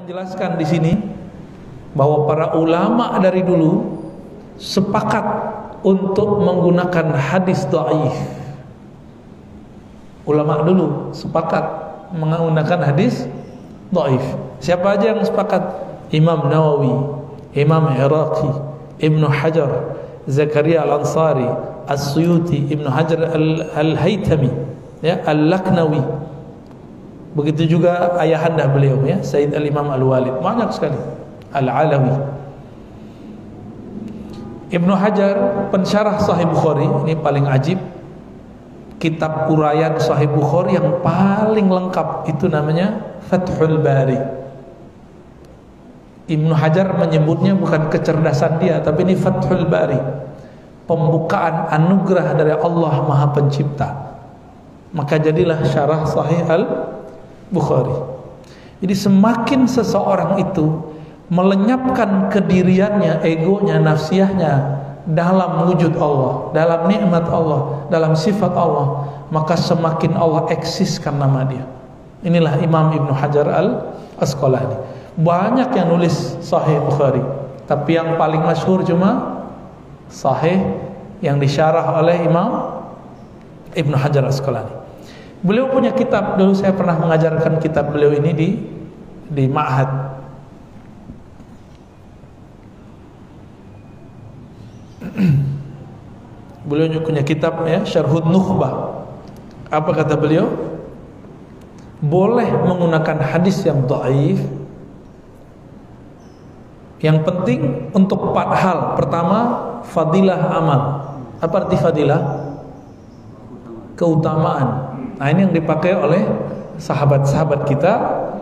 menjelaskan di sini bahwa para ulama dari dulu sepakat untuk menggunakan hadis dhaif. Ulama dulu sepakat menggunakan hadis dhaif. Siapa aja yang sepakat? Imam Nawawi, Imam Iraqi, Ibnu Hajar, Zakaria Al-Ansari, As-Suyuti, Ibnu Hajar Al-Haytami, ya, Al-Laknawi. Begitu juga ayahanda beliau, ya, Sayyid Al-Imam Al-Walid. Banyak sekali. Al-Alawi. Ibnu Hajar, pensyarah Sahih Bukhari, ini paling ajib. Kitab uraian Sahih Bukhari yang paling lengkap itu namanya Fathul Bari. Ibnu Hajar menyebutnya bukan kecerdasan dia, tapi ini Fathul Bari, pembukaan anugerah dari Allah Maha Pencipta. Maka jadilah syarah Sahih Al-Bukhari. Jadi semakin seseorang itu melenyapkan kediriannya, egonya, nafsiyahnya dalam wujud Allah, dalam nikmat Allah, dalam sifat Allah, maka semakin Allah eksiskan nama dia. Inilah Imam Ibnu Hajar Al-Asqalani. Banyak yang nulis Sahih Bukhari, tapi yang paling masyhur cuma Sahih yang disyarah oleh Imam Ibnu Hajar Al-Asqalani. Beliau punya kitab, dulu saya pernah mengajarkan kitab beliau ini di Ma'had. Beliau punya kitab, ya, Syarhun Nukhbah. Apa kata beliau? Boleh menggunakan hadis yang dhaif. Yang penting untuk 4 hal. Pertama, fadilah amal. Apa arti fadilah? Keutamaan. Nah, ini yang dipakai oleh sahabat-sahabat kita,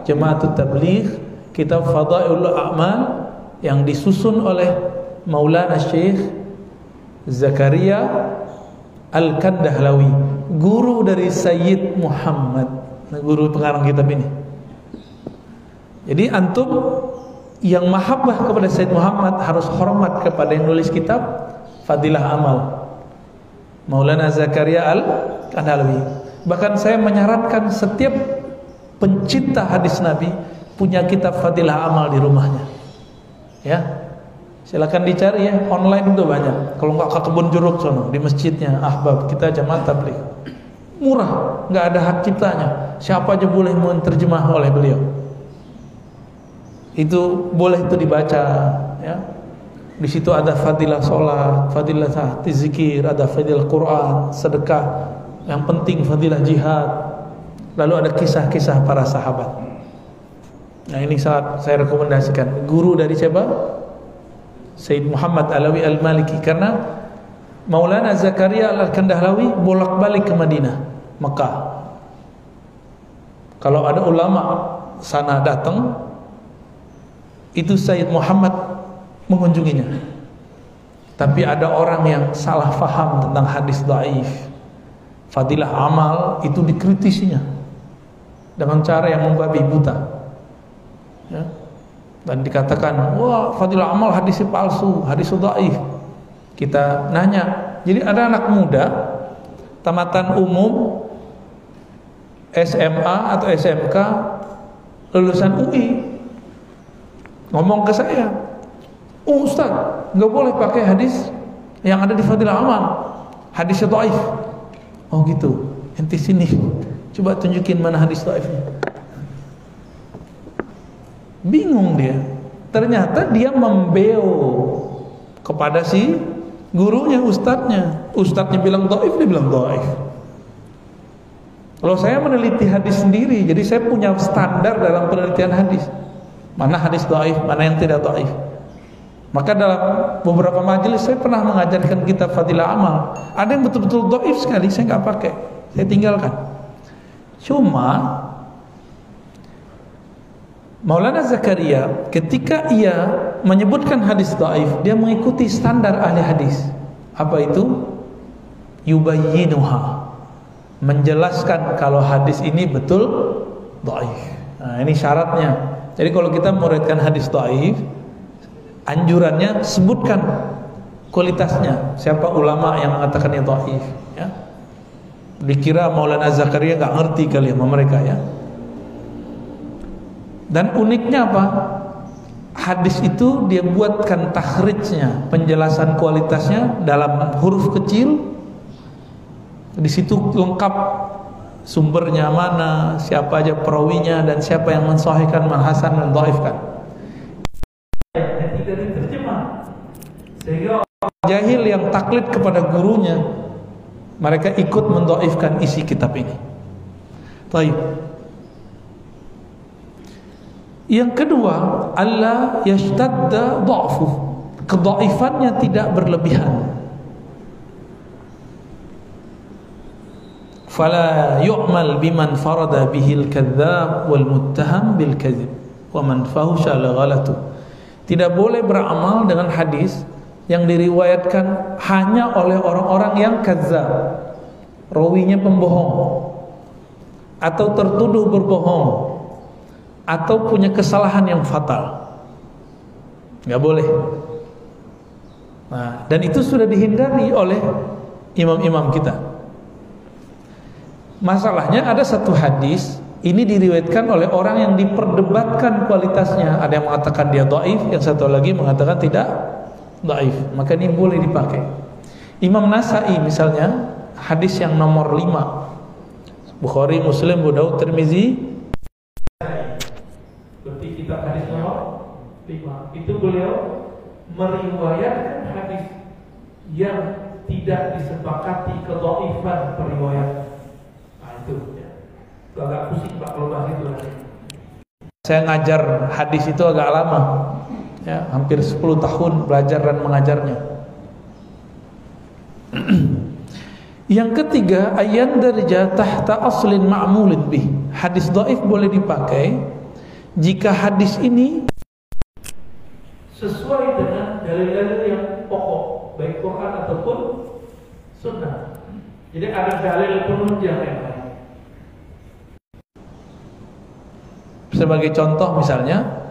Jama'atut Tabligh, kitab Fadailul A'mal yang disusun oleh Maulana Syekh Zakaria Al-Kandahlawi, guru dari Sayyid Muhammad, guru pengarang kitab ini. Jadi antum yang mahabbah kepada Sayyid Muhammad harus hormat kepada yang nulis kitab Fadilah Amal, Maulana Zakaria Al-Kandahlawi. Bahkan saya menyarankan setiap pencinta hadis Nabi punya kitab Fadilah Amal di rumahnya, ya. Silakan dicari, ya, online itu banyak. Kalau nggak ke Kebun Jeruk sono, di masjidnya Ahbab kita Jamaah Tabligh. Murah, nggak ada hak ciptanya. Siapa aja boleh menerjemah oleh beliau. Itu boleh itu dibaca, ya. Di situ ada fadilah sholat, fadilah zikir, ada fadilah Quran, sedekah. Yang penting fadilah jihad. Lalu ada kisah-kisah para sahabat. Nah, ini sangat saya rekomendasikan. Guru dari siapa? Sayyid Muhammad Alawi Al-Maliki. Karena Maulana Zakaria Al-Kandahlawi bolak-balik ke Madinah, Mekah. Kalau ada ulama sana datang, itu Sayyid Muhammad mengunjunginya. Tapi ada orang yang salah faham tentang hadis dhaif. Fadilah amal itu dikritisinya dengan cara yang membabi buta, ya. Dan dikatakan, wah, fadilah amal hadisnya palsu, hadis dhaif. Kita nanya, jadi ada anak muda tamatan umum SMA atau SMK lulusan UI ngomong ke saya, "Oh Ustaz, nggak boleh pakai hadis yang ada di fadilah amal, hadisnya dhaif." Oh gitu, enti sini, coba tunjukin mana hadis dhaifnya. Bingung dia. Ternyata dia membeo kepada si gurunya, ustadznya. Ustadznya bilang dhaif, dia bilang dhaif. Kalau saya meneliti hadis sendiri, jadi saya punya standar dalam penelitian hadis. Mana hadis dhaif, mana yang tidak dhaif. Maka dalam beberapa majelis saya pernah mengajarkan kitab Fadilah Amal. Ada yang betul-betul dhaif sekali, saya nggak pakai, saya tinggalkan. Cuma Maulana Zakaria ketika ia menyebutkan hadis dhaif, dia mengikuti standar ahli hadis. Apa itu? Yubayyinuha, menjelaskan kalau hadis ini betul dhaif. Nah, ini syaratnya. Jadi kalau kita meriwayatkan hadis dhaif, anjurannya sebutkan kualitasnya. Siapa ulama yang mengatakannya dhaif, ya. Dikira Maulana Zakaria nggak ngerti kali sama mereka, ya. Dan uniknya apa? Hadis itu dia buatkan takhrijnya, penjelasan kualitasnya dalam huruf kecil. Di situ lengkap sumbernya mana, siapa aja perawinya, dan siapa yang mensahihkan, manhasan dan dhaifkan. Tidak diterjemah. Sehingga orang jahil yang taklid kepada gurunya, mereka ikut mendhaifkan isi kitab ini. Baik. Yang kedua, alla yashtadda dha'fu. Kedhaifannya tidak berlebihan. Fala yu'mal biman farada bihil kadzdzab wal muttaham bil kadzib wa man fahusha la ghalatu. Tidak boleh beramal dengan hadis yang diriwayatkan hanya oleh orang-orang yang kadzdzab, rawinya pembohong atau tertuduh berbohong atau punya kesalahan yang fatal. Enggak boleh. Nah, dan itu sudah dihindari oleh imam-imam kita. Masalahnya ada satu hadis ini diriwayatkan oleh orang yang diperdebatkan kualitasnya. Ada yang mengatakan dia dhaif, yang satu lagi mengatakan tidak dhaif. Maka ini boleh dipakai. Imam Nasa'i misalnya, hadis yang nomor 5, Bukhari, Muslim, Abu Daud, Tirmizi, berarti kitab hadis nomor 5. Itu beliau meriwayatkan hadis yang tidak disepakati kedhaifan periwayat. Itu agak pusing Pak kalau bahas itu. Saya ngajar hadis itu agak lama, ya, hampir 10 tahun belajar dan mengajarnya. Yang ketiga, ayan darja tahta aslin ma'mulin bih. Hadis dhaif boleh dipakai jika hadis ini sesuai dengan dalil-dalil yang pokok, baik Quran ataupun Sunnah. Jadi ada dalil penunjang yang lain. Sebagai contoh misalnya,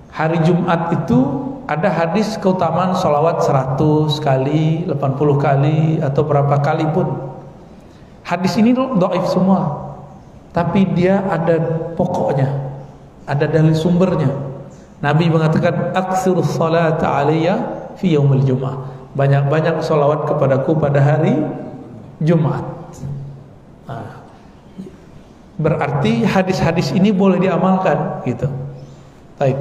hari Jumat itu ada hadis keutamaan sholawat 100 kali, 80 kali, atau berapa kali pun. Hadis ini dhaif semua, tapi dia ada pokoknya, ada dalil sumbernya. Nabi mengatakan, aktsirus salata alayya fi yaumil jum'ah. Banyak-banyak sholawat kepadaku pada hari Jumat. Nah, berarti hadis-hadis ini boleh diamalkan gitu. Baik.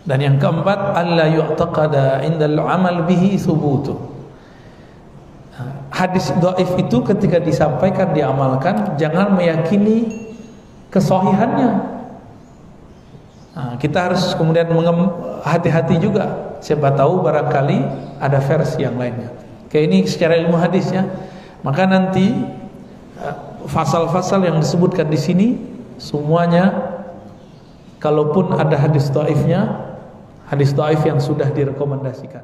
Dan yang keempat, alla yu'taqada indal amal bihi thubutu. Hadis dhaif itu ketika disampaikan, diamalkan, jangan meyakini kesahihannya. Nah, kita harus kemudian hati-hati juga. Siapa tahu barangkali ada versi yang lainnya. Kayak ini secara ilmu hadis ya. Maka nanti fasal-fasal yang disebutkan di sini semuanya, kalaupun ada hadis dhaifnya, hadis dhaif yang sudah direkomendasikan.